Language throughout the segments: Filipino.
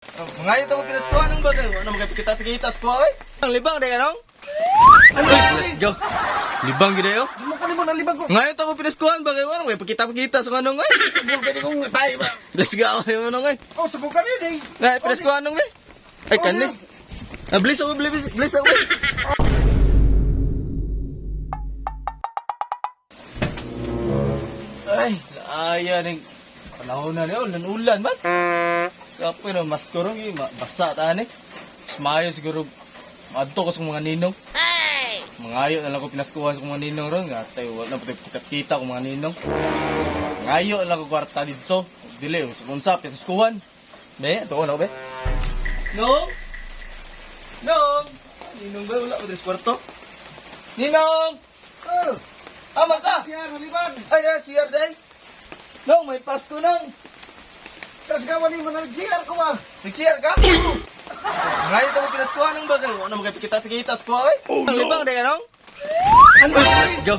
Ngayon ito ko pinaskuhan ng bagay. Ano magkapikita-pikita ko eh? Ang libang, di ka nong? Ano? Let's go. Libang gina yun? Sumukan mo ng libang ko. Ngayon ito ko pinaskuhan bagay. Ano magkapikita-pikita sa kanong eh? Sabol ka di kong tayo ba? Let's go. Ano nong eh? Oh, sabukan yun eh. Ngayon pinaskuhan nong eh? Ay, kan eh. Bliss ako, bliss ako eh. Ay, laaya ning panahon na niyo, ulan man. Kapoy na mas kurang basa ta ni. Smayo siguro adto ko sa mga ninong. Mangayo na lang ko pinaskuhan sa mga ninong ron nga tay wala na pud kita ko mga ninong. Ngayo lang ko kwarta dito. Dili sa konsap sa skuhan. Be, to na be. No. No. Ninong ba wala pud sa kwarto? Ninong. Oh, Aman ka. siya, maliban. Ay, na, siyar day. No, may Pasko nang. Tapos gawan mo na nag-CR ko ba? Nag-siyar ka? Ngayon ito ko pinaskuhan ng bagay. Ano magkapikita-pikita ko eh? Ang libang, di ka nong? Ano? Let's go.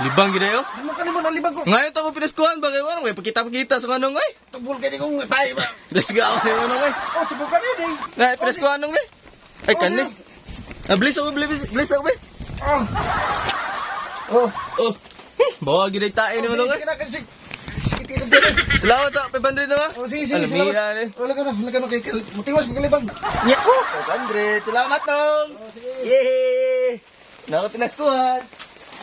Libang gina yun? Sumukan mo ng libang ko. Ngayon ito ko pinaskuhan bagay. Ano magkapikita-pikita sa kanong eh? Sabol ka di kong tayo ba? Let's go. Ano eh? Oh, sabukan yun eh. Ngayon, pinaskuhan nung eh? Ay, kan eh. Bliss ako eh. Oh. Oh. Oh. Bawa gina yung tayo naman nung eh. Sige na kasi. Sige, tira dito. Salamat sa 500 na nga. Oh, sige, sige. Alamira eh. Wala ka na kay Mutiwas mo kalibang. Yeah. 500. Salamat nung. Yay! Nako pinaskuhan.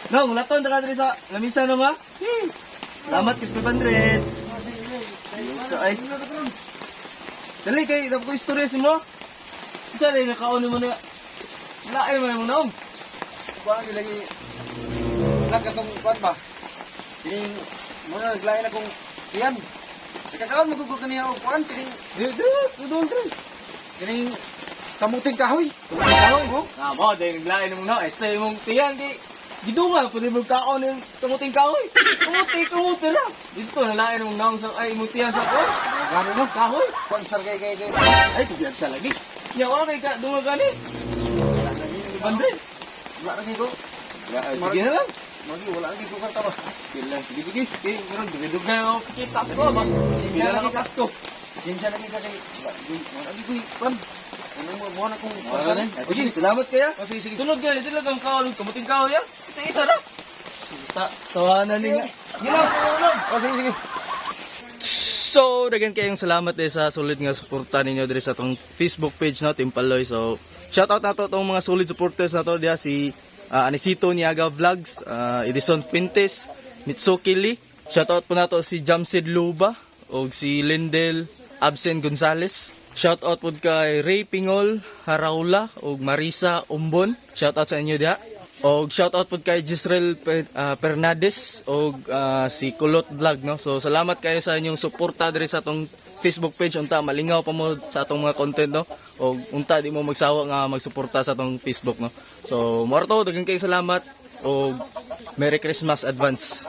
Nung, laton na ka dali sa lamisa nung ha? Salamat kis 500. Sa ay. Dali kay, dapat ko istorya si mo. Dali, nakaon mo na. Wala ay mo nung. Kuha lagi. Nagkatong kuan ba? Tining muna naglain akong tiyan. Nakakaon mo ko kaniya og kuan tining Tudol. tining kamuting kahoy. Kahoy mo? Ah, mo, dahil naglain mo na. Stay mong tiyan, di. Gidunga, pwede mong kaon yung kamuting kahoy. Kamuti lang. Dito, nalain mong naong sa, ay, mong tiyan sa kuwan. Gani no? Kahoy. Kuan sar kay. Ay, tugyan sa lagi. Nya, wala kay ka, dunga gani. Bandre. Wala lagi ko. Sige na lang. Magi wala lagi ko karta ba. Sige. Okay, meron, dugay-dugay ako kita ko, ba? Hindi na lang Pasko. Sinsya lagi ka kay. Wala lagi ko kuan. Ano mo buwan akong Wala na. Sige, salamat kaya. Oh, sige. Tunod gani, dito lang ang kaon, kamuting kahoy, ya. Isa-isa na. Tawanan ni nga. Ginaw. Oh, sige. So, dagan kayong salamat sa solid nga suporta ninyo diri sa tong Facebook page no, Team Paloy. So, shoutout na to tong mga solid supporters na to diya si Anisito Niaga Vlogs, Edison Pintes, Mitsuki Lee. Shoutout po na to si Jamsid Luba o si Lindel Absen Gonzales. Shoutout po kay Ray Pingol Haraula o Marisa Umbon. Shoutout sa inyo diya. O shoutout po kay Gisrel Fernandez o si Kulot Vlog no. So salamat kayo sa inyong suporta diri sa atong Facebook page unta malingaw pa mo sa atong mga content no. O unta di mo magsawa nga magsuporta sa atong Facebook no. So mo to daghang kay salamat o Merry Christmas advance.